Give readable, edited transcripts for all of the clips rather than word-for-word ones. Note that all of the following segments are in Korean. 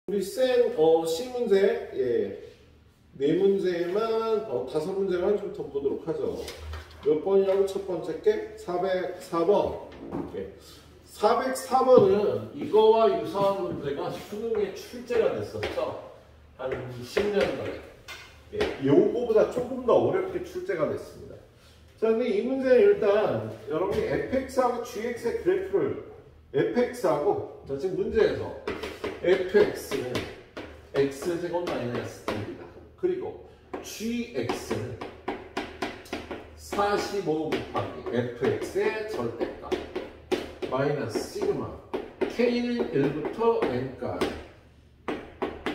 우리 쌤 C 문제 네 문제만 5문제만 좀 더 보도록 하죠. 몇 번이라고? 첫 번째 게 404번. 404번은 이거와 유사한 문제가 수능에 출제가 됐었죠. 한 10년 전에. 요거보다 조금 더 어렵게 출제가 됐습니다. 자, 근데 이 문제는 일단 여러분이 fx하고 gx의 그래프를 fx하고 자, 지금 문제에서 fx는 x제곱 마이너스 1이다. 그리고 gx는 45 곱하기 fx의 절대값 마이너스 시그마 k는 1부터 n까지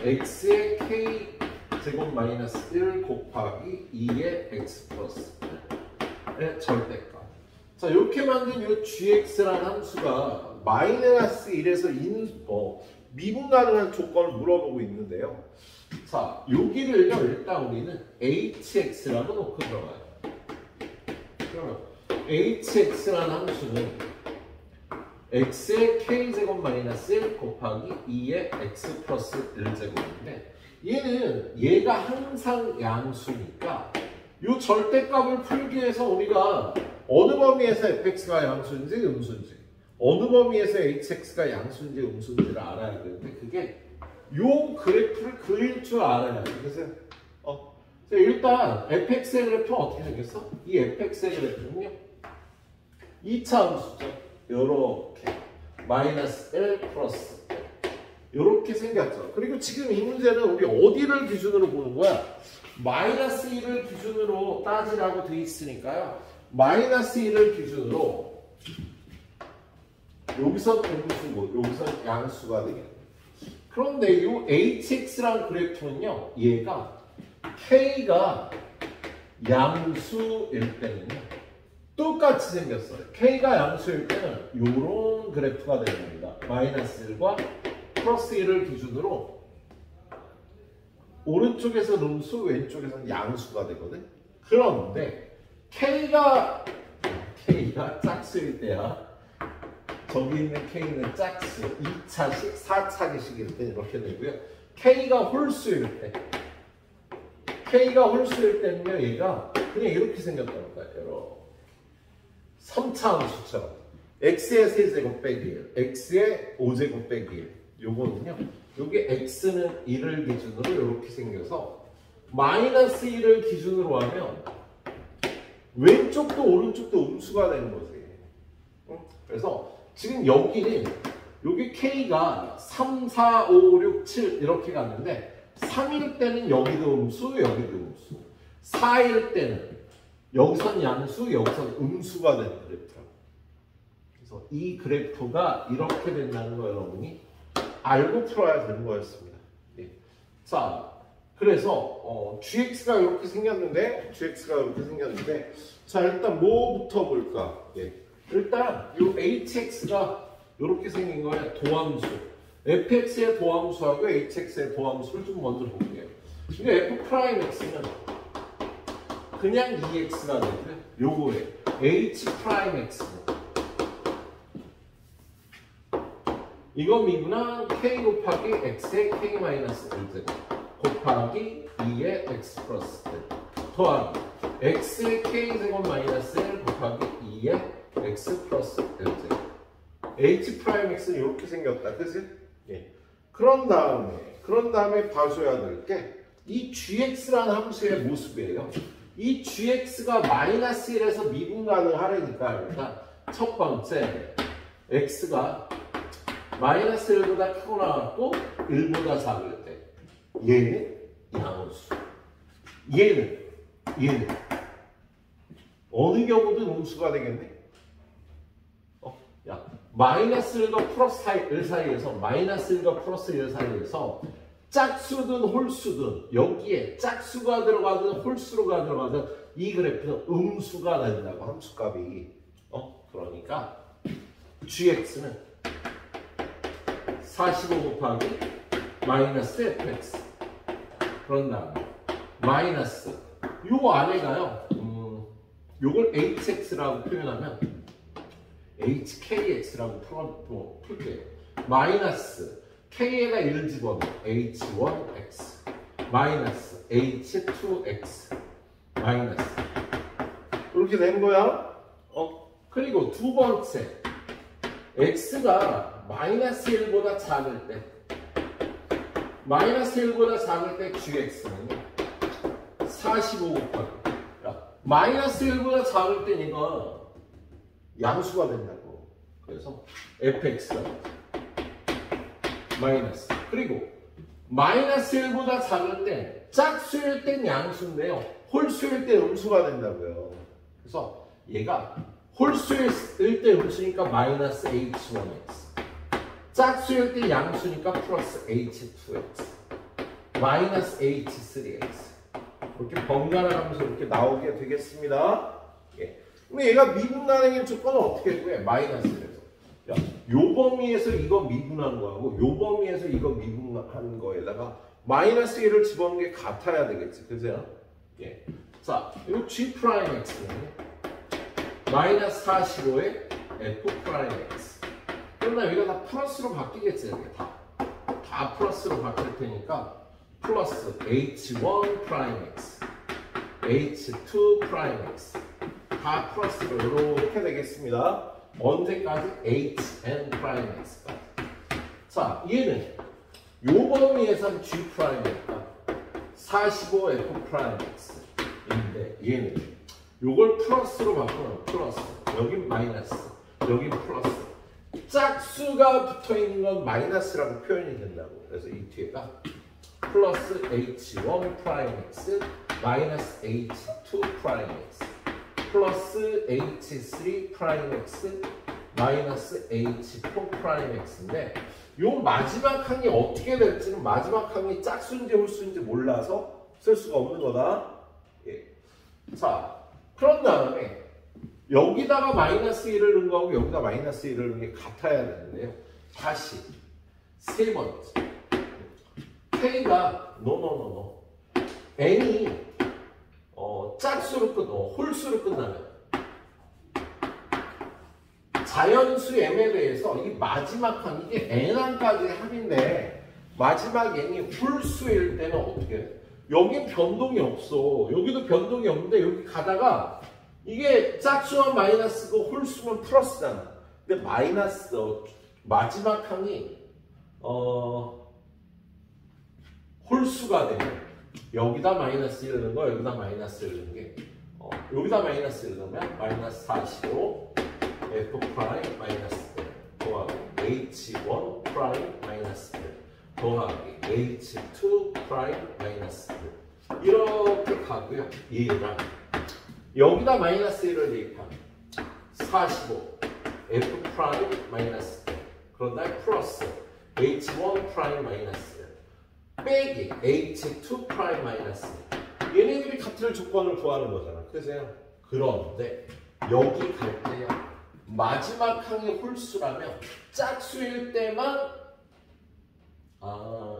x의 k 제곱 마이너스 1 곱하기 2의 x 플러스 1의 절대값. 자, 이렇게 만든 이 gx라는 함수가 마이너스 1에서 미분 가능한 조건을 물어보고 있는데요. 자, 여기를요 일단 우리는 hx라고 놓고 들어가요. 그러면 hx라는 함수는 x의 k제곱 마이너스 1 곱하기 2의 x 플러스 1제곱인데 얘가 항상 양수니까 이 절대값을 풀기 위해서 우리가 어느 범위에서 fx가 양수인지 음수인지 어느 범위에서 hx가 양수인지 음수인지를 알아야 되는데 그게 요 그래프를 그릴 줄 알아야 돼. 그래서 일단 fx의 그래프는 어떻게 생겼어? 이 fx의 그래프는요 2차 함수죠. 요렇게 마이너스 1 플러스 요렇게 생겼죠. 그리고 지금 이 문제는 우리 어디를 기준으로 보는 거야? 마이너스 1을 기준으로 따지라고 돼 있으니까요. 마이너스 1을 기준으로 여기서 음수고 여기서 양수가 되겠네. 그런데 이 hx라는 그래프는요. 얘가 k가 양수일 때는요. 똑같이 생겼어요. k가 양수일 때는 이런 그래프가 되는 겁니다. 마이너스 1과 플러스 1을 기준으로 오른쪽에서 음수, 왼쪽에서는 양수가 되거든. 그런데 k가 짝수일 때야. 저기 있는 k는 짝수, 2차식, 4차기식일 때 이렇게 되고요. k가 홀수일 때는요, 얘가 그냥 이렇게 생겼다는 거예요. 3차 함수처럼 x의 세제곱 빼기 1, x의 5제곱 빼기 1. 요거는요, 요게 x는 1을 기준으로 이렇게 생겨서 마이너스 1을 기준으로 하면 왼쪽도 오른쪽도 음수가 되는 거지. 그래서 지금 여기는 여기 k가 3, 4, 5, 6, 7 이렇게 갔는데 3일 때는 여기도 음수, 여기도 음수. 4일 때는 여기선 양수, 여기선 음수가 되는 그래프라고. 그래서 이 그래프가 이렇게 된다는 거 여러분이 알고 풀어야 되는 거였습니다. 자, 그래서 gx가 이렇게 생겼는데 자, 일단 뭐부터 볼까? 일단 이 hx가 이렇게 생긴 거예요. 도함수. fx의 도함수하고 hx의 도함수를 좀 먼저 볼게요. 근데 f'x는 그냥 2x가 되고요. 요거에 h'x는 이거 미분한 k 곱하기 x의 k-1제곱 곱하기 2의 x 플러스 1 더하기 x의 k제곱 마이너스 1 곱하기 2의 x 플러스 1제곱 h'x는 이렇게 생겼다. 그치? 그런 다음에 봐줘야 될 게 이 gx라는 함수의 모습이에요. 이 gx가 마이너스 1에서 미분 가능하려니까 일단 첫 번째 x가 마이너스 1보다 크거나 같고 1보다 작을 때 얘는 양수, 얘는 어느 경우든 음수가 되겠네. 마이너스 1과 플러스 1 사이에서 마이너스 1과 플러스 1 사이에서 짝수든 홀수든 여기에 짝수가 들어가든 홀수가 들어가든 이 그래프는 음수가 된다고 함수값이. 그러니까 gx는 45 곱하기 마이너스 fx 그런 다음에 마이너스 요 아래가요. 요걸 hx라고 표현하면 hkx라고 풀게요. 마이너스 K에다 1을 집어넣어. H1X 마이너스 H2X 마이너스 이렇게 된 거야. 그리고 두 번째 X가 마이너스 1보다 작을 때 마이너스 1보다 작을 때 GX는 45 곱하기 마이너스 1보다 작을 때 이거 양수가 된다고. 그래서 fx가 마이너스 그리고 마이너스 1보다 작을 때 짝수일 땐 양수인데요. 홀수일 때 음수가 된다고요. 그래서 얘가 홀수일 때 음수니까 마이너스 h1x 짝수일 때 양수니까 플러스 h2x 마이너스 h3x 이렇게 번갈아 가면서 이렇게 나오게 되겠습니다. 예. 근데 얘가 미분가능의 조건은 어떻게 구해? 마이너스에서. 야, 요 범위에서 이거 미분한 거하고 요 범위에서 이거 미분한 거에다가 마이너스 1을 집어넣는 게 같아야 되겠지. 그죠? 예. 자, 요 G'X는 마이너스 45에 F'X. 그러나 여기가 다 플러스로 바뀌겠지. 이렇게 다 플러스로 바뀔 테니까 플러스 H1'X, H2'X 다 플러스로 이렇게 되겠습니다. 언제까지? HN'X까지. 자, 얘는 요 범위에선 G'니까 45F'X인데 얘는 요걸 플러스로 바꾸면 플러스, 여긴 마이너스, 여긴 플러스. 짝수가 붙어있는 건 마이너스라고 표현이 된다고. 그래서 이 뒤에가 플러스 H1'X 마이너스 H2'X 플러스 H3'X 마이너스 H4'X인데 요 마지막 항이 어떻게 될지는 마지막 항이 짝수인지 홀수인지 몰라서 쓸 수가 없는 거다. 예. 자, 그런 다음에 여기다가 마이너스 1을 넣은 거하고 여기다 마이너스 1을 넣은 게 같아야 되는데요. 다시 세 번째 K가 노 N이 짝수로 홀수로 끝나면 자연수 M에 대해서 이 마지막 항 이게 N항까지 합인데 마지막 N이 홀수일 때는 어떻게 해? 여긴 변동이 없어. 여기도 변동이 없는데 여기 가다가 이게 짝수면 마이너스고 홀수면 플러스잖아. 근데 마이너스 마지막 항이 홀수가 되면 여기다 마이너스 1을 넣은 거 여기다 마이너스 1을 넣은 게 여기다 마이너스 1을 넣으면 마이너스 45 F 프라임 마이너스 1 더하기 H1 프라임 마이너스 1 더하기 H2 프라임 마이너스 1 이렇게 가고요. 얘랑 여기다 마이너스 1을 대입하면 45 F 프라임 마이너스 1 그런 다음에 플러스 H1 프라임 마이너스 1 빼기 H2 프라임 마이너스 1 얘네들이 같은 조건을 구하는 거잖아. 그래서요. 그런데 여기 갈 때요. 마지막 항이 홀수라면 짝수일 때만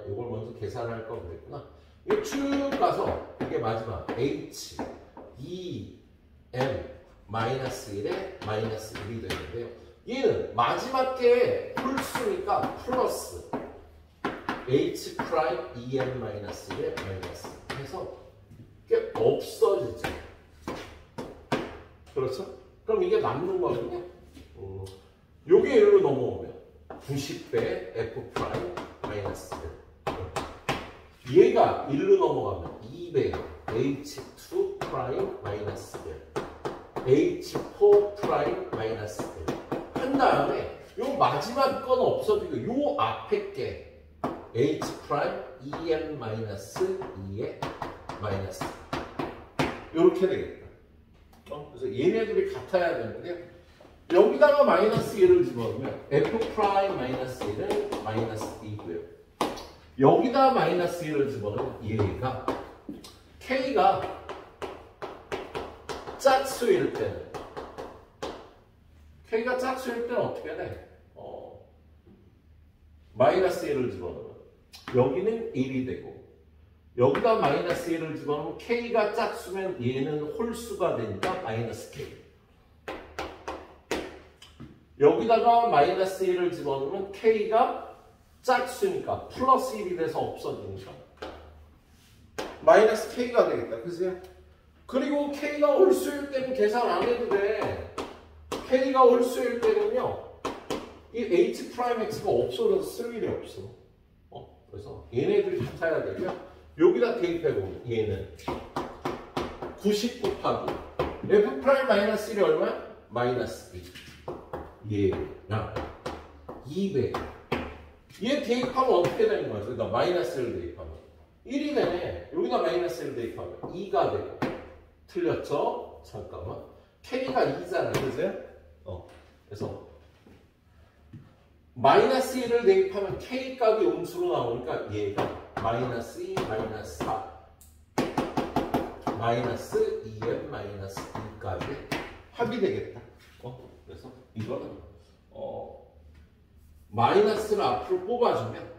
이걸 먼저 계산할 거 그랬구나. 이거 쭉 가서 이게 마지막 H 2 M 마이너스 1에 마이너스 1이 되는데요. 얘는 마지막 게 홀수니까 플러스 H 프라임 2M 마이너스 1에 마이너스 해서 이게 없어지죠. 그렇죠? 그럼 이게 남는 거거든요. 요게 1로 넘어오면 90배 F 프라임 마이너스 1 얘가 1로 넘어가면 2배 H2 프라임 마이너스 1 H4 프라임 마이너스 1 한 다음에 요 마지막 건 없어지고 요 앞에 게 H 프라임 2M 마이너스 2의 마이너스 요렇게 되겠다. 그래서 얘네들이 같아야 되는데 여기다가 마이너스 1을 집어넣으면 F 프라임 마이너스 1은 마이너스 2고요. 여기다 마이너스 1을 집어넣으면 얘가 K가 짝수일 때는 어떻게 돼? 마이너스 1을 집어넣으면 여기는 1이 되고 여기다 마이너스 1을 집어넣으면 K가 짝수면 얘는 홀수가 되니까 마이너스 K 여기다가 마이너스 1을 집어넣으면 K가 짝수니까 플러스 1이 돼서 없어지니까 마이너스 K가 되겠다. 그죠? 그리고 K가 홀수일 때는 계산 안 해도 돼. K가 홀수일 때는요. 이 H'X가 없어져서 쓸 일이 없어. 그래서 얘네들이 같아야 되고요. 여기다 대입해보면 얘는 90 곱하기 F'-1이 얼마야? 마이너스 2. 얘랑 200. 얘 대입하면 어떻게 되는 거야? 여기다 마이너스를 대입하면 1이 되네. 여기다 마이너스를 대입하면 2가 되고. 틀렸죠? 잠깐만. K가 2잖아. 그죠? 그래서 마이너스 1을 대입하면 K 값이 음수로 나오니까 얘가 마이너스 2, 마이너스 4, 마이너스 2m, 마이너스 2까지 합이 되겠다. 그래서 이거는 마이너스를 앞으로 뽑아주면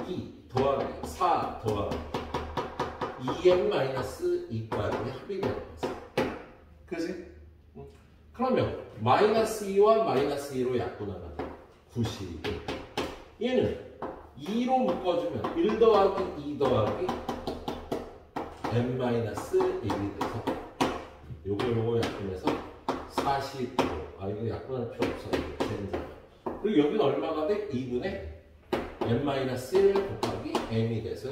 2 더하기 4 더하기 2m 마이너스 2까지 합이 되는 거지. 그지? 그러면 마이너스 2와 마이너스 2로 약분하면 90이고 얘는 2로 묶어주면 1 더하기 2 더하기 m 마이너스 1이 돼서 요거 약분해서 45. 이거 약분할 필요 없어. 그리고 여기는 얼마가 돼? 2분의 m 마이너스 1 곱하기 m이 돼서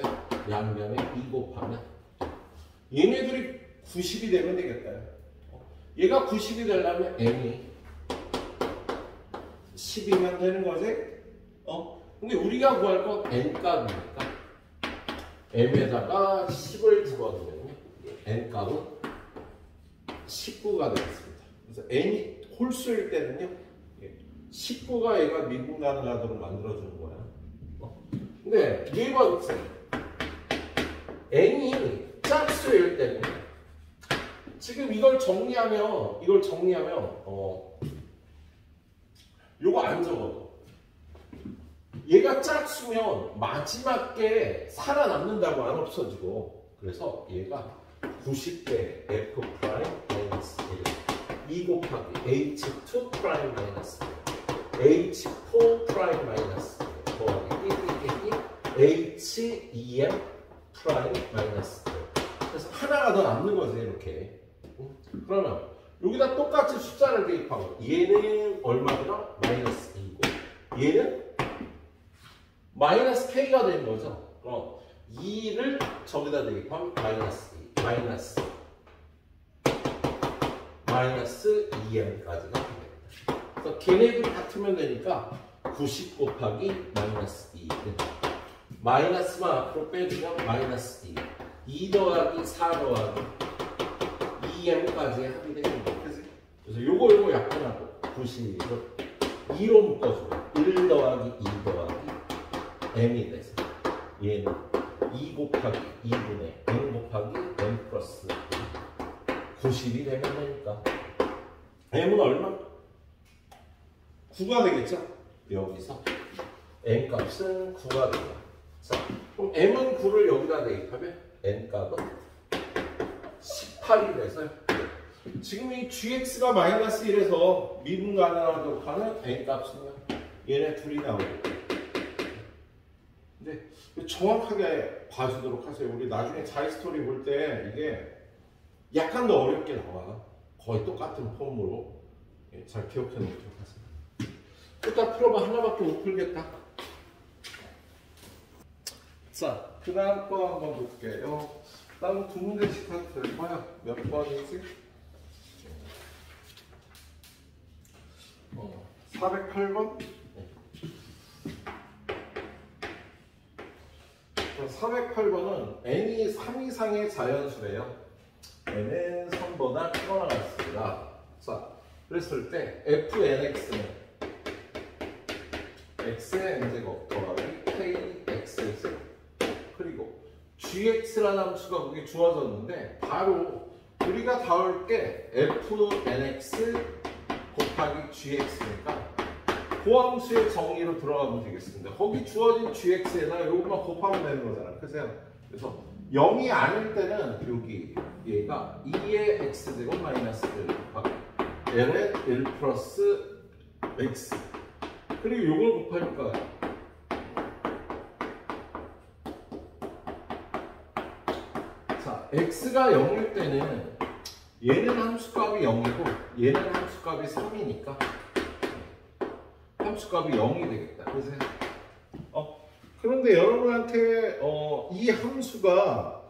양면에 2 곱하면 얘네들이 90이 되면 되겠다. 얘가 90이 되려면 m이 10이면 되는 거지? 근데 우리가 구할 건 n 값이니까 m에다가 10을 집어넣으면 n 값은 19가 되겠습니다. 그래서 n이 홀수일 때는요 19가 얘가 미분 가능하도록 만들어주는 거야. 근데 네 번째 n이 짝수일 때는 지금 이걸 정리하면 요거 안 적어도 얘가 짝수면 마지막 게 살아남는다고 안 없어지고 그래서 얘가 90대 F' 마이너스 1 2 곱하기 H2' 마이너스 H4' 마이너스 더하기 H2M' 마이너스 그래서 하나가 더 남는 거지 이렇게. 그러면 여기다 똑같이 숫자를 대입하고 얘는 얼마더라? 마이너스 2고 얘는 마이너스 K가 되는 거죠. 그럼 2를 저기다 대입하면 마이너스 2 마이너스 2m까지가 됩니다. 그래서 걔네들이 같으면 되니까 90 곱하기 마이너스 2 마이너스만 앞으로 빼주면 마이너스 2 더하기 4 더하기 2m까지 합이 되는 거예요. 그래서 요거 약분하고 90을 2로 묶어주면 1 더하기 2 더하기 m이 돼서 얘는 2 곱하기 2분의 n 곱하기 n 플러스 90이 되면 되니까 m은 얼마? 9가 되겠죠? 여기서 n 값은 9가 돼요. 자, 그럼 m은 9를 여기다 대입하면 n 값은 18이 돼서요. 지금 이 gx가 마이너스 1에서 미분 가능하도록 하는 n 값은요. 얘네 둘이 나오고. 근데 정확하게 봐주도록 하세요. 우리 나중에 자이스토리 볼 때 이게 약간 더 어렵게 나와. 거의 똑같은 폼으로. 잘 기억해 놓도록 하세요. 일단 풀어봐. 하나밖에 못 풀겠다. 자, 그 다음 거 한번 볼게요. 다음 두 문제씩 해도 될 거야. 몇 번이지? 408번? 408번은 n이 3 이상의 자연수래요. n은 3보다 크거나 같습니다. 자, 그랬을 때 fnx는 x의 n제곱 더하기 kx제곱 그리고 gx라는 함수가 거기 주어졌는데 바로 우리가 다룰 게 fnx 곱하기 gx니까 그 함수의 정의로 들어가면 되겠습니다. 거기 주어진 gx에다 이것만 곱하면 되는 거잖아. 그래서 0이 아닐 때는 여기 얘가 2의 x제곱 마이너스 1 곱하기 l의 1 플러스 x 그리고 이걸 곱하니까 자, x가 0일 때는 얘는 함수값이 0이고 얘는 함수값이 3이니까 함수값이 0이 되겠다. 그래서 그런데 여러분한테 이 함수가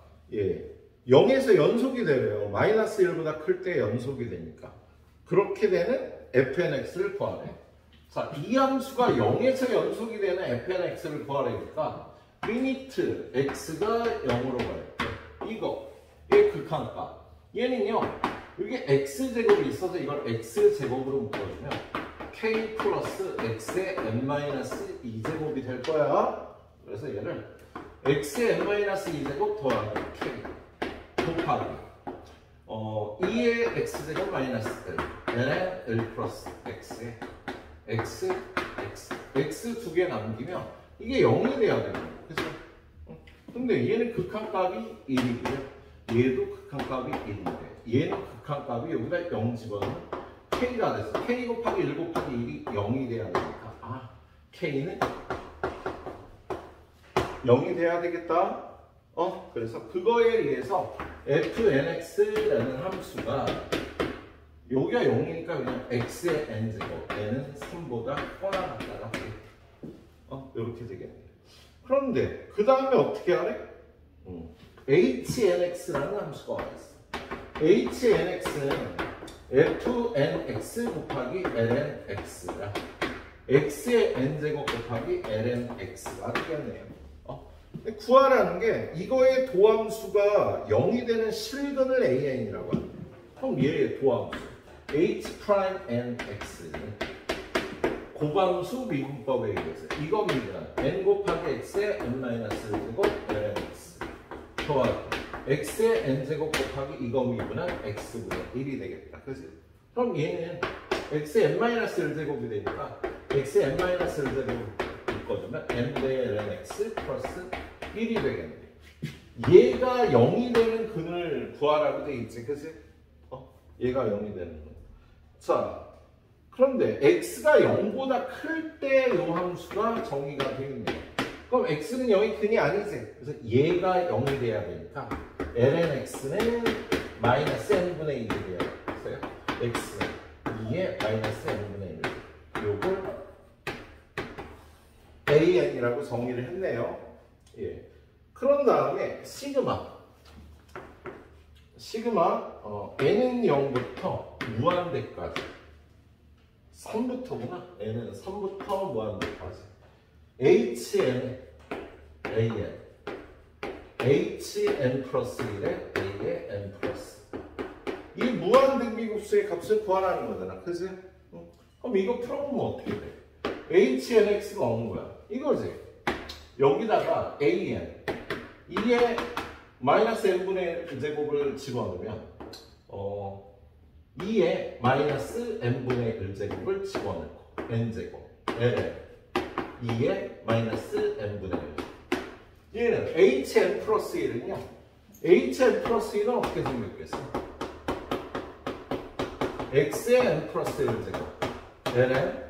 0에서 연속이 되래요. 마이너스 1보다 클 때 연속이 되니까. 그렇게 되는 fnx를 구하래. 자, 이 함수가 0에서 연속이 되는 fnx를 구하래니까 리미트 x가 0으로 갈 때 이거 얘 극한값 얘는요 여기 x제곱이 있어서 이걸 x제곱으로 묶어주면 k 플러스 x의 n-2제곱이 될 거야. 그래서 얘를 x의 n-2제곱 더하기 k 곱하기 2의 x제곱 마이너스 1 n의 1 플러스 x의 x 두 개 남기면 이게 0이 돼야 되는 거예요. 그래서 근데 얘는 극한값이 1이고요. 얘도 극한값이 1인데 얘는 극한값이 여기다 0 집어넣으면 k가 돼서 k 곱하기 1 곱하기 1이 0이 돼야 되니까 k는 0이 돼야 되겠다. 그래서 그거에 의해서 fnx라는 함수가 여기가 0이니까 그냥 x의 n제곱 n은 3보다 커나 같다가 이렇게 되겠네요. 그런데 그 다음에 어떻게 하래? hnx라는 함수가 와 있어. hnx는 fnx 곱하기 lnx가 x의 n제곱 곱하기 lnx가 되겠네요. 구하라는 게 이거의 도함수가 0이 되는 실근을 an이라고 합니다. 그럼 얘의 도함수 h'nx는 고함수 미분법에 의해서 이거 미분한 n 곱하기 x의 n-1제곱 lnx 더하기 x의 n제곱 곱하기 이거 미분한 x분의 1이 되겠다. 그치? 그럼 얘는 x의 n-1제곱이 되니까 x의 n-1제곱 묶어주면 n분의 lnx 플러스 1이 되겠네. 얘가 0이 되는 근을 구하라고 돼 있지. 그치? 얘가 0이 되는 근. 자, 그런데 x가 0보다 클 때 이 함수가 정의가 되어 있네요. 그럼 x는 0이 근이 아니지. 그래서 얘가 0이 돼야 되니까 lnx는 마이너스 n분의 1이 돼야 돼요. x는 2의 마이너스 n분의 1. 요걸 an이라고 정의를 했네요. 그런 다음에 시그마 n은 0부터 무한대까지 3부터구나. n은 3부터 무한대까지 hn hn 플러스 1에 a의 n 플러스 이 무한등비급수의 값을 구하라는 거잖아. 그치? 그럼 이거 풀어보면 어떻게 돼? hnx가 오는 거야. 이거지. 여기다가 an 2의 마이너스 n분의 1제곱을 집어넣으면 2의 마이너스 n분의 1제곱을 집어넣고 n제곱 ln 2의 마이너스 n분의 1 얘는 hn 플러스 1은요 hn 플러스 1은 어떻게 생겼겠어? x의 n 플러스 1제곱 ln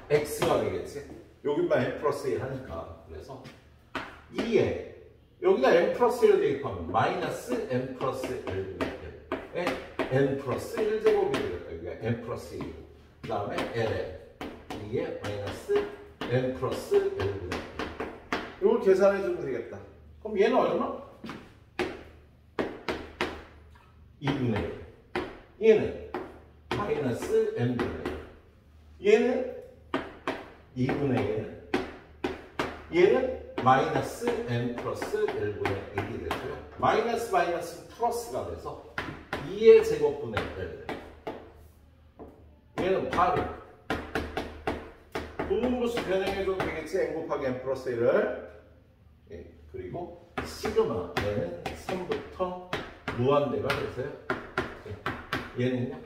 x가 되겠지. 여기만 n 플러스 1 하니까 그래서 2에 여기다 n 플러스 1 대입하면 마이너스 n 플러스 1분의 1 n 플러스 1제곱이 되겠다. 여기가 n 플러스 1 그 다음에 ln 2에 마이너스 n 플러스 1분의 1 이걸 계산해주면 되겠다. 그럼 얘는 얼마? 2분의 1 얘는 마이너스 n분의 1 얘는 2분의 1 얘는 마이너스 n 플러스 1분의 1이 되고요. 마이너스 마이너스 플러스가 돼서 2의 제곱분의 1 얘는 바로 분모수 변형해줘도 되겠지. n 곱하기 n 플러스 1을 그리고 시그마 얘는 3부터 무한대가 돼서요. 얘는요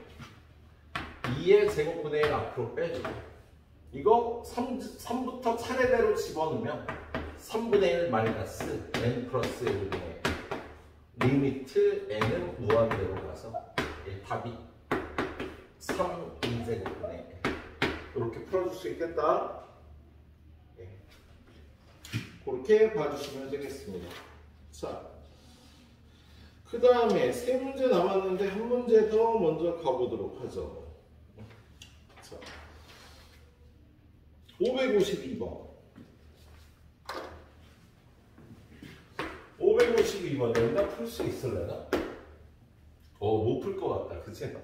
2의 제곱분의 1 앞으로 빼주고 이거 3부터 차례대로 집어넣으면 3분의 1 마이너스 n 플러스 1분의 리미트 n은 무한대로 가서 답이 3, 2제곱분의 이렇게 풀어줄 수 있겠다. 그렇게 봐주시면 되겠습니다. 자, 그 다음에 세 문제 남았는데 한 문제 더 먼저 가보도록 하죠. 자, 552번. 552번 여기다 풀 수 있을래나? 못 풀 것 같다. 그치?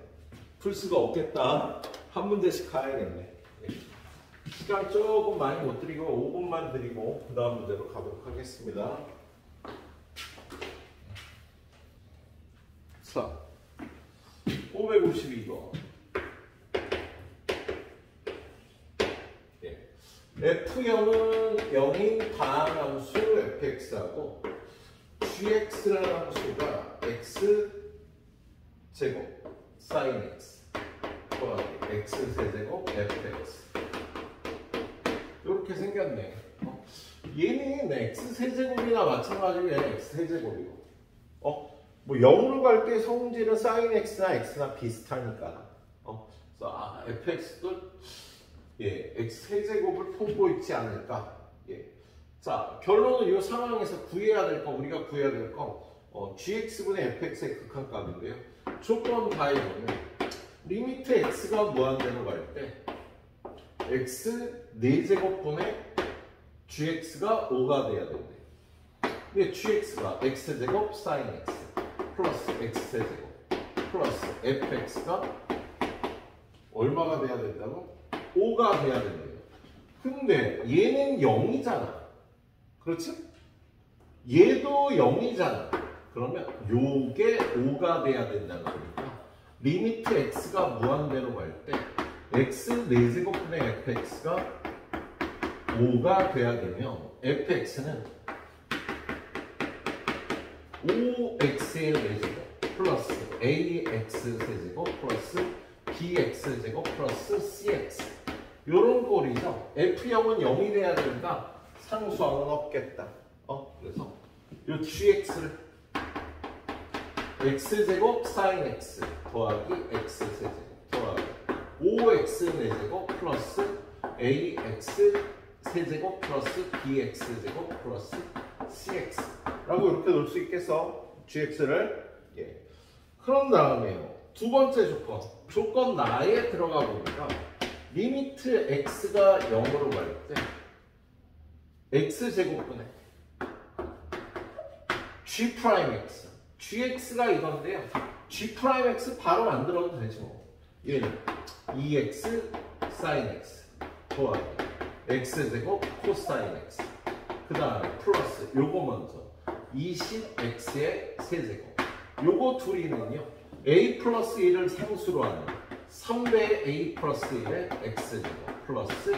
풀 수가 없겠다. 한 문제씩 가야겠네. 시간 조금 많이 못 드리고 5분만 드리고 그 다음 문제로 가도록 하겠습니다. 자, 552번. F형은 0인 다항함수 fx하고 gx라는 함수가 x제곱 sin x 더하기 x세제곱 fx 이렇게 생겼네. 얘는 x세제곱이나 마찬가지고 얘는 x세제곱이고 뭐 0으로 갈 때 성질은 sin x나 x나 비슷하니까 그래서 fx도 x세제곱을 품고 있지 않을까. 자, 결론은 이 상황에서 구해야 될 거, 우리가 구해야 될 거 gx분의 fx의 극한값인데요. 조건 가해보면 리미트 x가 무한대로 갈 때 x 4제곱분의 gx가 5가 돼야 된대. 근데 gx가 x제곱 sin x 플러스 x세제곱 플러스 fx가 얼마가 돼야 된다고? 5가 돼야 된대요. 근데 얘는 0이잖아. 그렇지? 얘도 0이잖아. 그러면 요게 5가 돼야 된다는 거니까 리미트 x가 무한대로 갈 때 x 4제곱분의 fx가 5가 돼야 되면 fx는 5x의 4제곱 플러스 ax 세제곱 플러스 bx제곱 플러스 cx 요런 꼴이죠. F형은 0이 돼야 된다. 상수항은 없겠다. 그래서 요 gx를 x제곱 sin x 더하기 x세제곱 더하기 5x 4제곱 플러스 ax 세제곱 플러스 bx제곱 플러스 cx 라고 이렇게 놓을 수 있겠어. gx를. 그런 다음에요. 두 번째 조건 나에 들어가 보니까 리미트 x가 0으로 갈 때 x제곱분의 g'x gx가 이건데요. g'x 바로 만들어도 되지 뭐. 얘는 2x sin x 더하기 x제곱 코사인 x 그 다음에 플러스 요거 먼저 20x의 세제곱 요거 둘이는요 a 플러스 1을 상수로 하는 3배의 a 플러스 1의 x제곱 플러스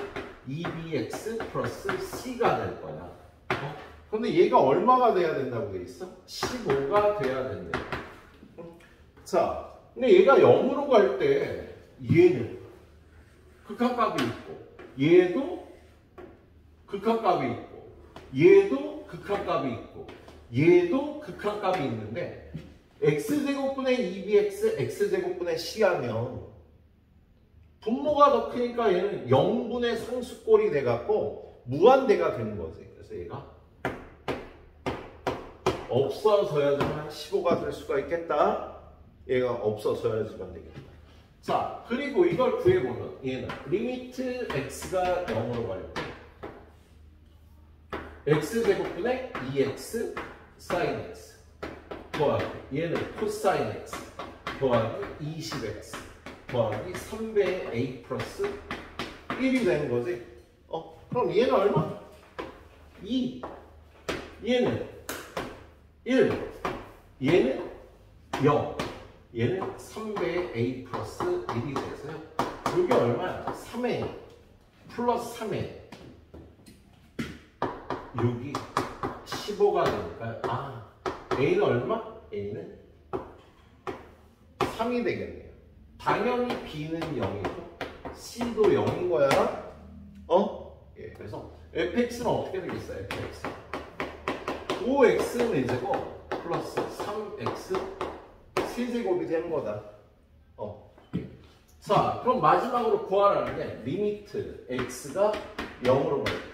2bx 플러스 c가 될 거야. 근데 얘가 얼마가 돼야 된다고 돼 있어? 15가 돼야 된대. 자, 근데 얘가 0으로 갈 때 얘는 극한값이 있고 얘도 극한값이 있고 얘도 극한값이 있고 얘도 극한값이 있는데 x제곱분의 2bx x제곱분의 c 하면 분모가 더 크니까 얘는 0분의 상수꼴이 돼갖고 무한대가 되는 거지. 그래서 얘가 없어져야지만 15가 될 수가 있겠다. 얘가 없어져야지만 되겠다. 자, 그리고 이걸 구해보면 얘는 리미트 x가 0으로 갈 때 x제곱분의 2x sin x 더하기 얘는 코사인 x 더하기 20x 더하기 3배의 a 플러스 1이 되는 거지. 그럼 얘는 얼마? 2. 얘는 1. 얘는 0. 얘는 3배의 a 플러스 1이 돼서요. 이게 얼마야? 3a 플러스 3a 6이 15가 되니까 a는 얼마? a는 3이 되겠네요. 당연히 b는 0이고 c도 0인 거야. 그래서 fx는 어떻게 되겠어요? fx 5x 4제곱 플러스 3x 세제곱이 되는 거다. 자, 그럼 마지막으로 구하라는 게 리미트 x가 0으로 갈 때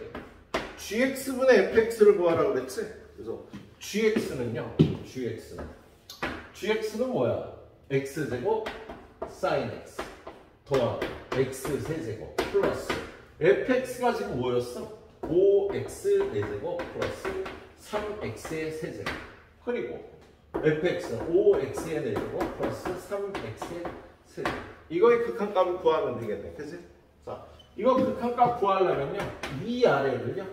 gx분의 fx를 구하라고 그랬지? 그래서 gx는요, gx는 gx는 뭐야? x제곱 sin x 더하기 x 세제곱 플러스 fx가 지금 뭐였어? 5x 4제곱 플러스 3x의 세제곱 그리고 fx는 5x의 4제곱 플러스 3x의 세제곱 이거의 극한값을 구하면 되겠네 그치? 자, 이거 극한값 구하려면요 이 아래를요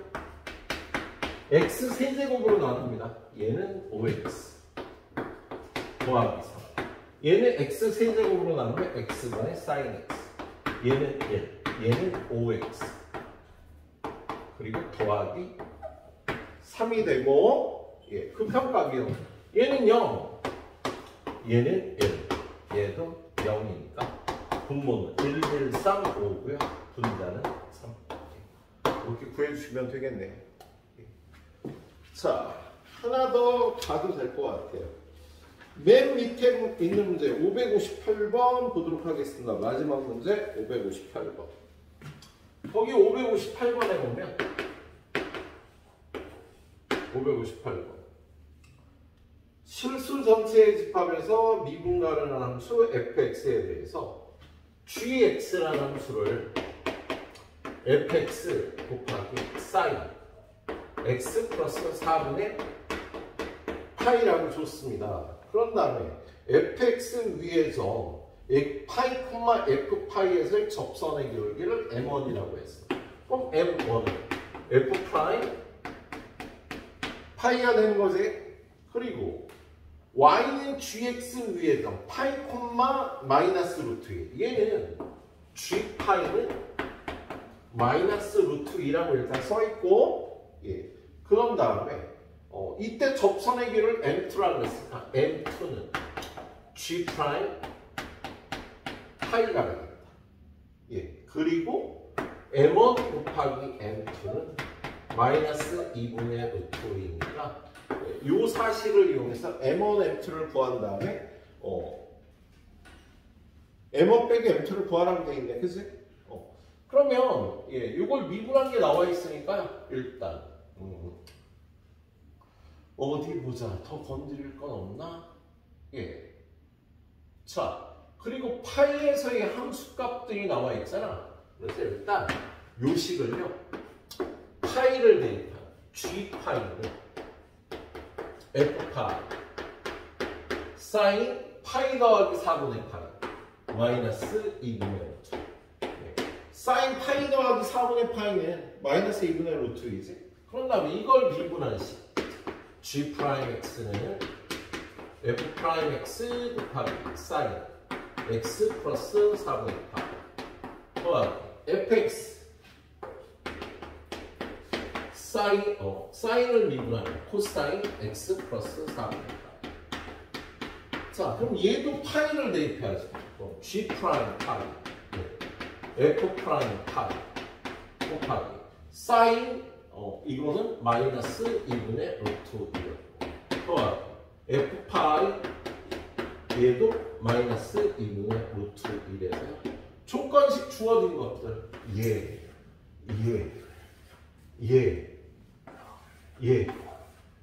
x 세제곱으로 나눕니다 얘는 5x 더하기 3 얘는 x 세제곱으로 나누면 x분의 sin x 얘는 1 얘는 5x 그리고 더하기 3이 되고 예, 극한값이요 얘는 0 얘는 1 얘도 0이니까 분모는 1, 1, 3, 5고요 분자는 3 이렇게 구해주시면 되겠네 자 하나 더 봐도 될 것 같아요 맨 밑에 있는 문제 558번 보도록 하겠습니다 마지막 문제 558번 거기 558번에 보면 558번 실수 전체의 집합에서 미분가를 한 함수 fx에 대해서 gx라는 함수를 fx 곱하기 sin x 플러스 4분의 파이라고 줬습니다. 그런 다음에 fx 위에서 파이, f파이에서의 접선의 기울기를 m1이라고 했어. 그럼 m1은 f 프라임 파이가 되는 거지. 그리고 y는 gx 위에서 파이, 마이너스 루트 2. 얘는 g 파이는 마이너스 루트 2라고 일단 써있고, 예. 그런 다음에 이때 접선의 길을 m2라고 했으니까 m2는 g 프라임 파이가 되겠다. 예. 그리고 m1 곱하기 m2는 마이너스 2분의 루트 2니까 이 사실을 이용해서 m1, m2를 구한 다음에 m1 빼기 m2를 구하라면 되겠네. 그치? 그러면 예, 이걸 미분한 게 나와 있으니까 일단 어디 보자. 더 건드릴 건 없나? 예. 자, 그리고 파이에서의 함수값들이 나와 있잖아. 그래서 일단 요 식을요. 파이를 대입한 g 파이를 f파이 사인 파이 더하기 4분의 파이 마이너스 2분의 루트. 사인 파이 더하기 4분의 파이는 마이너스 2분의 루트 2지. 그런 다음에 이걸 미분한 식 g 프라임 x는 f 프라임 x 곱하기 사인 x 플러스 4분의 파이 더하기 fx 사인을 미분하면 코사인 x 플러스 4분의 파이. 자, 그럼 얘도 파이를 대입해야지. g 프라임 파이 f 프라임 파이 곱하기 사인 이거는 마이너스 2분의 루트 1 더하기 f 파이 얘도 마이너스 2분의 루트 1에서 조건식 주어진 것들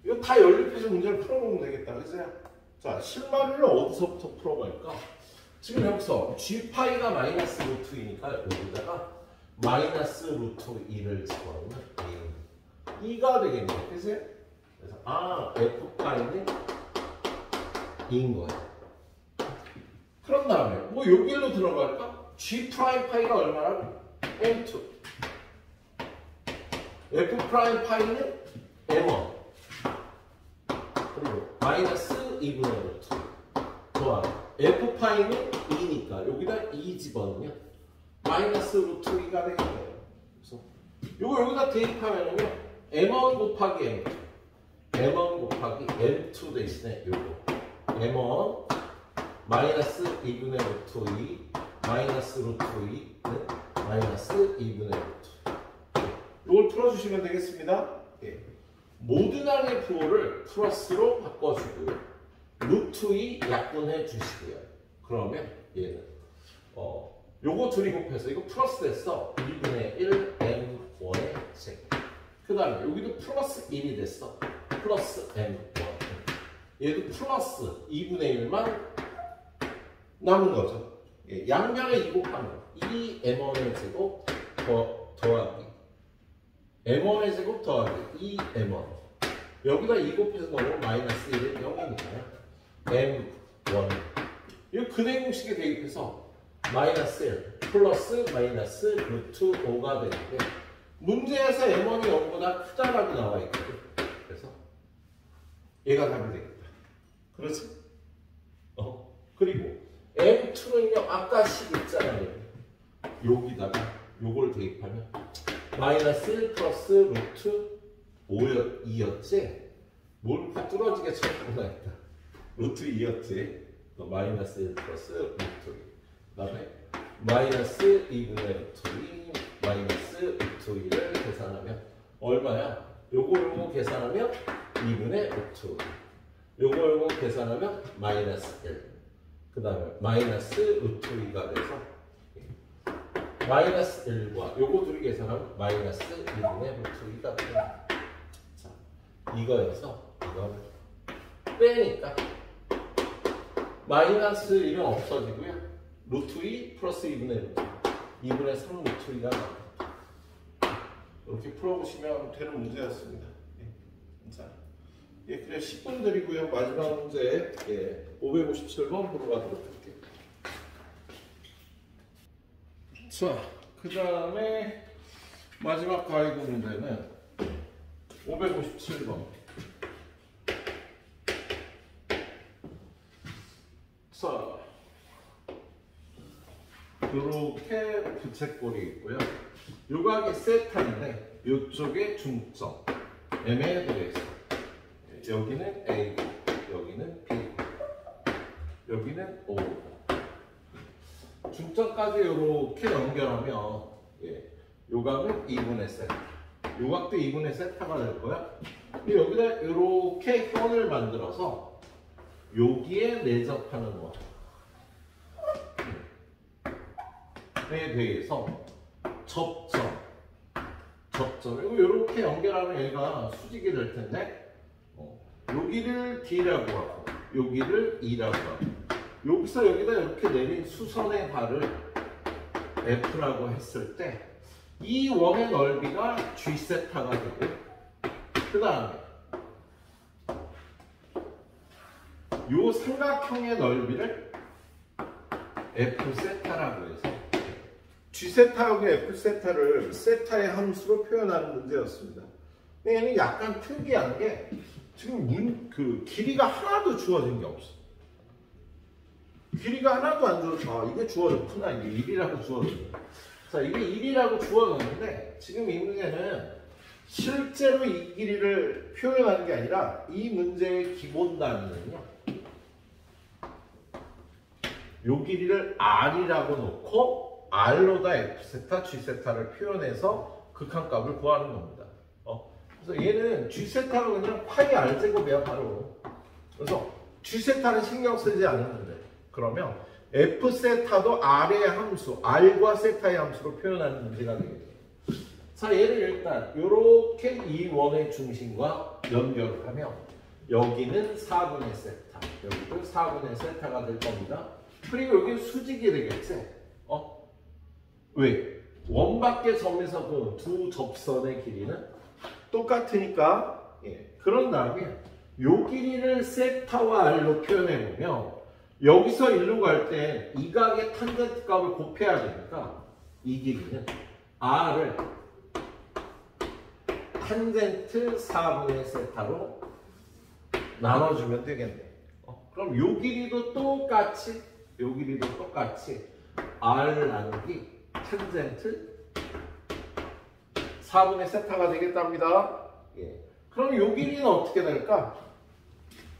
이거 다 연립해서 문제를 풀어보면 되겠다. 그죠? 자, 실마리를 어디서부터 풀어갈까? 지금 여기서 g파이가 마이너스 루트 2니까 여기다가 마이너스 루트 2를 집어넣으면 2가 되겠네. 그치? 그래서 f파이는 2인 거야. 그런 다음에 뭐 여기로 들어갈까? g프라임 파이가 얼마나? m2 f프라임 파이는 m1 그리고 마이너스 2분의 루트 더하기 f파이는 2니까 여기다 2 집어넣으면 마이너스 루트 2가 되겠네요. 그래서 요거 여기다 대입하면은요 m1 곱하기 m2 곱하기 m2 대신에 요거 m1 마이너스 2분의 루트 2 마이너스 루트 2는 마이너스 2분의 루트 이걸 풀어주시면 되겠습니다. 예. 모든 항의 부호를 플러스로 바꿔주고요. 루트 2 약분해 주시고요. 그러면 얘는 요거 둘이 곱해서 이거 플러스 됐어. 2분의 1 m1의 제곱. 그 다음에 여기도 플러스 1이 됐어. 플러스 m1. 얘도 플러스 2분의 1만 남은 거죠. 예, 양변에 2 곱하면 2m1의 제곱 더하기 m1의 제곱 더하기 2m1 여기다 2 곱해서 넣으면 마이너스 1은 0이니까요. m1 이 근해 공식에 대입해서 마이너스 1 플러스 마이너스 루트 5가 되는데 문제에서 m1이 0보다 크다라고 나와 있거든. 그래서 얘가 답이 되겠다. 그렇지? 그리고 m2는요 아까 식 있잖아요. 여기다가 요걸 대입하면 마이너스 1 플러스 루트 2였지? 뭘 이렇게 뚫어지게 쳐보나 했다. 루트 2였지? 마이너스 1 플러스 루트 2. 그 다음에 마이너스 2분의 루트 2 마이너스 루트 2를 계산하면 얼마야? 요거 계산하면 2분의 루트 2. 요거 계산하면 마이너스 1. 그 다음에 마이너스 루트 2가 돼서 마이너스 1과 요거 둘이 계산하면 마이너스 2분의 루트 2가 됩니다. 자, 이거에서 이거를 빼니까 마이너스 1은 없어지고요. 루트 2 플러스 2분의 루트 2분의 3 루트 2가 나옵니다. 이렇게 풀어보시면 되는 문제였습니다. 자, 그래 10분 드리고요. 마지막 문제 557번 보러 가도록 할게요. 자, 그 다음에 마지막 가이드 문제는 557번. 자, 이렇게 부채꼴이 있고요. 요각이 세타인데 이쪽에 중점 M에 대해서 여기는 A, 여기는 B, 여기는 O. 중점까지 이렇게 연결하면 요각은 2분의 세타. 요각도 2분의 세타가 될 거야. 여기다 이렇게 현을 만들어서 여기에 내접하는 거에 대해서 접점 그리고 이렇게 연결하면 얘가 수직이 될 텐데 여기를 D라고 하고 여기를 E라고 하고 여기서 여기다 이렇게 내린 수선의 발을 F라고 했을 때 이 원의 넓이가 G세타가 되고 그 다음에 이 삼각형의 넓이를 F세타라고 해서 G세타하고 F세타를 세타의 함수로 표현하는 문제였습니다. 근데 얘는 약간 특이한 게 지금 길이가 하나도 주어진 게 없어. 길이가 하나도 안 주어져. 이게 주어졌구나. 이게 1이라고 주어졌네. 자, 이게 1이라고 주어졌는데 지금 이 문제는 실제로 이 길이를 표현하는 게 아니라 이 문제의 기본 단위는요. 이 길이를 R이라고 놓고 R로다 F세타, G세타를 표현해서 극한값을 구하는 겁니다. 그래서 얘는 G세타로 그냥 파이 R제곱이야 바로. 그래서 G세타는 신경 쓰지 않았는데 그러면 F세타도 R의 함수, R과 세타의 함수로 표현하는 문제가 되겠죠. 자, 얘를 일단 이렇게 이 원의 중심과 연결을 하면 여기는 4분의 세타, 여기도 4분의 세타가 될 겁니다. 그리고 여기 수직이 되겠지? 왜? 원밖의 점에서 그 두 접선의 길이는 똑같으니까 그런 다음에 요 길이를 세타와 R로 표현해보면 여기서 일로 갈 때 이 각의 탄젠트 값을 곱해야 되니까 이 길이는 R을 탄젠트 4분의 세타로 나눠주면 되겠네. 그럼 요 길이도 똑같이 R 나누기 탄젠트 4분의 세타가 되겠답니다. 그럼 요 길이는 어떻게 될까?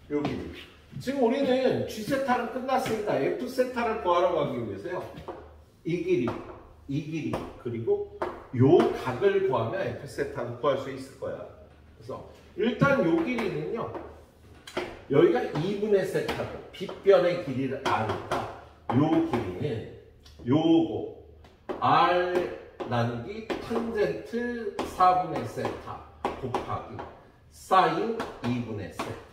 요 길이. 지금 우리는 G세타는 끝났으니까 F세타를 구하러 가기 위해서요. 이 길이, 그리고 요 각을 구하면 F세타를 구할 수 있을 거야. 그래서 일단 요 길이는요. 여기가 2분의 세타고 빗변의 길이를 R니까 요 길이는 요거 R 나누기 탄젠트 4분의 세타 곱하기 사인 2분의 세타.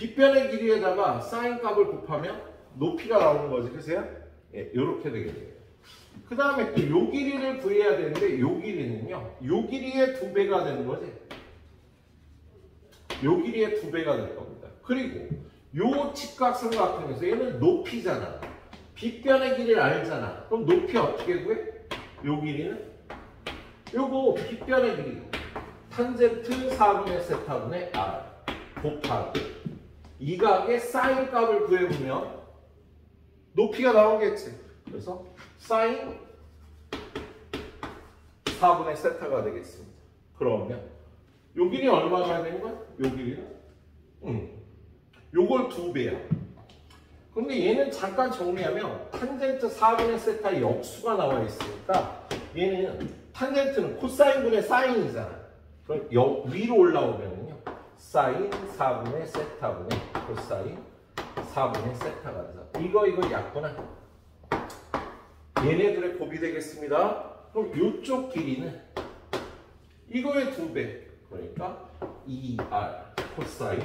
빗변의 길이에다가 사인 값을 곱하면 높이가 나오는 거지, 그세요? 예, 이렇게 되겠네요. 그 다음에 또 요 길이를 구해야 되는데 요 길이는요, 요 길이의 2배가 되는 거지. 요 길이의 2배가 될 겁니다. 그리고 요 직각삼각형에서 얘는 높이잖아. 빗변의 길이를 알잖아. 그럼 높이 어떻게 구해? 요 길이는? 요거 빗변의 길이 탄젠트 4분의 세타분의 r 곱하기 이 각의 사인 값을 구해보면 높이가 나오겠지. 그래서 사인 4분의 세타가 되겠습니다. 그러면 요 길이 얼마가 되는 거야? 요 길이는? 요걸 2배야. 근데 얘는 잠깐 정리하면 탄젠트 4분의 세타의 역수가 나와 있으니까 얘는 탄젠트는 코사인분의 사인이잖아. 그럼 위로 올라오면요 사인 4분의 세타분의 코사인 4분의 세타가 돼서 이거 약분한 얘네들의 곱이 되겠습니다. 그럼 이쪽 길이는 이거의 2배, 그러니까 2r 코사인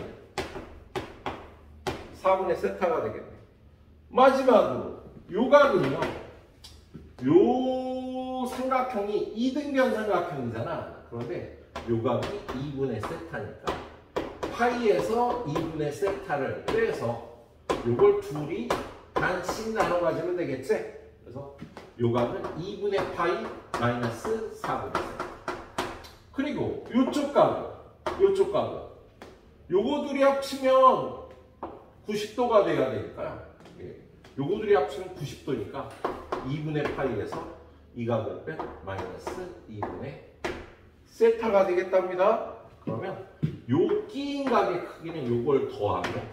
4분의 세타가 되겠네. 마지막으로 요 각은요, 요 삼각형이 이등변 삼각형이잖아. 그런데 요 각이 2분의 세타니까 파이에서 2분의 세타를 빼서 요걸 둘이 반씩 나눠 가지면 되겠지? 그래서 요 각은 2분의 파이 마이너스 4분의 세타. 그리고 요쪽 각은 요거 둘이 합치면 90도가 돼야 되니까요. 요거 둘이 합치면 90도니까 2분의 파이에서 이 각을 빼 마이너스 2분의 세타가 되겠답니다. 그러면 요 끼인 각의 크기는 요걸 더하면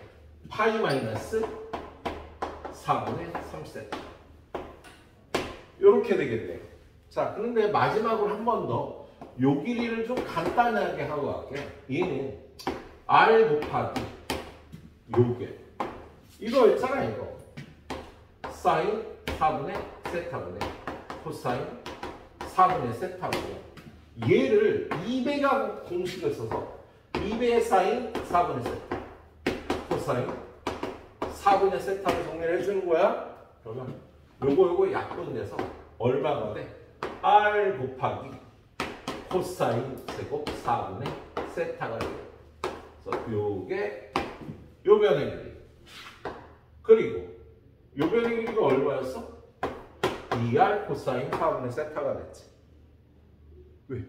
파이 마이너스 4분의 3세타 요렇게 되겠네요. 자, 그런데 마지막으로 한 번 더 요 길이를 좀 간단하게 하고 갈게요. 얘는 r 곱하기 요게 이거 있잖아. 이거 사인 4분의 세타분의 코사인 4분의 세타분의 얘를 2배가 공식을 써서 2배의 사인 4분의 세타 코사인 4분의 세타를 정리를 해주는 거야. 그러면 요거 약분돼서 얼마가 돼? r 곱하기 코사인 제곱 4분의 세타가 돼요. 그래서 요게 요 변의 길이. 그리고 요 변의 길이가 얼마였어? 2r 코사인 4분의 세타가 됐지. 왜?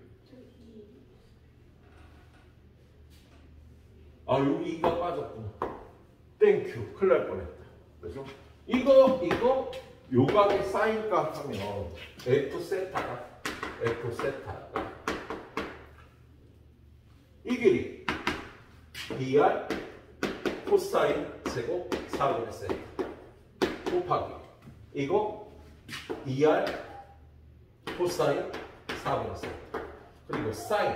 아, 여기 2가 빠졌구나. 땡큐. 큰일 날 뻔했다. 그래서 이거 요각의 사인 값 하면 f 세타가 이 길이 dr 코사인 제곱 4분의 세타 곱하기 이거 dr 코사인 4분의 세타 그리고 사인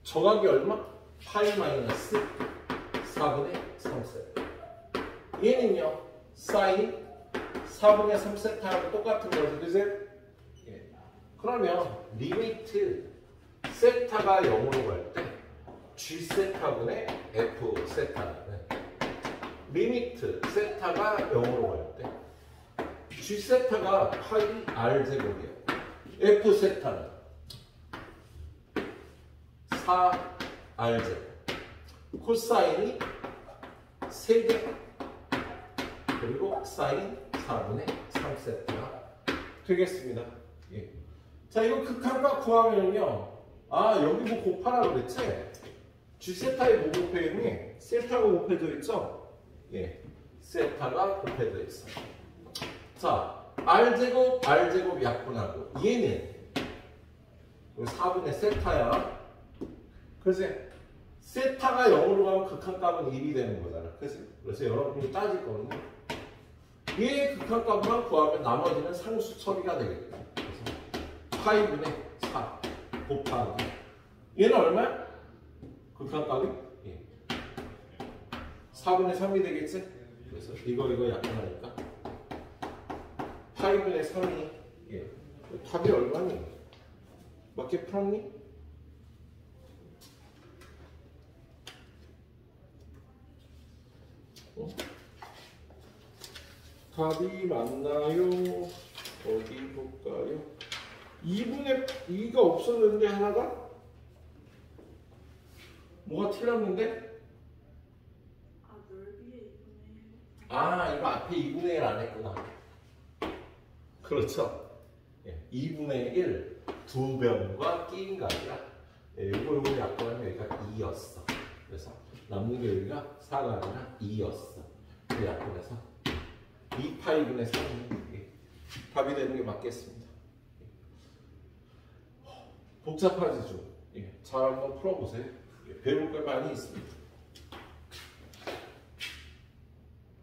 정확이 얼마? 파이 마이너스 4분의 3세타. 얘는요 사인 4분의 3세타하고 똑같은 거죠, 그지? 예. 그러면 리미트 세타가 0으로 갈 때 G세타분의 F세타는 리미트 세타가 0으로 갈 때 G세타가 파이 R제곱이에요. F세타는 4R제곱 코사인이 3개 그리고 사인 4분의 3세타가 되겠습니다. 예. 자, 이거 극한값 구하면요. 아, 여기 뭐 곱하라 그랬지? G세타에 뭐 곱해있니? 세타가 곱해져 있죠? 예. 세타가 곱해져 있어. 자, R제곱, R제곱 약분하고 얘는 4분의 세타야. 그치? 세타가 0으로 가면 극한값은 1이 되는 거잖아. 그치? 그래서 여러분이 따질 거는 얘의 극한값만 구하면 나머지는 상수 처리가 되겠다. 그래서 파이분의 4 곱하기 얘는 얼마야? 극한값이? 예. 4분의 3이 되겠지? 그래서 이거 약분하니까 파이분의 3이 예. 답이 얼마니? 맞게 풀었니? 답이 맞나요? 어디 볼까요? 2분의 2가 없었는데 하나가? 뭐가 틀렸는데? 아, 넓이에 2분의 1. 아, 이거 앞에 2분의 1 안 했구나. 그렇죠. 2분의 1 두 변과 끼인 거 아니라 요거 약분하면 여기가 2였어. 그래서 남는 게 여기가 4가 아니라 2였어. 그 약분해서 2파이분의 3이 답이 되는 게 맞겠습니다. 복잡하지 좀. 잘 한번 풀어보세요. 배울 걸 많이 있습니다.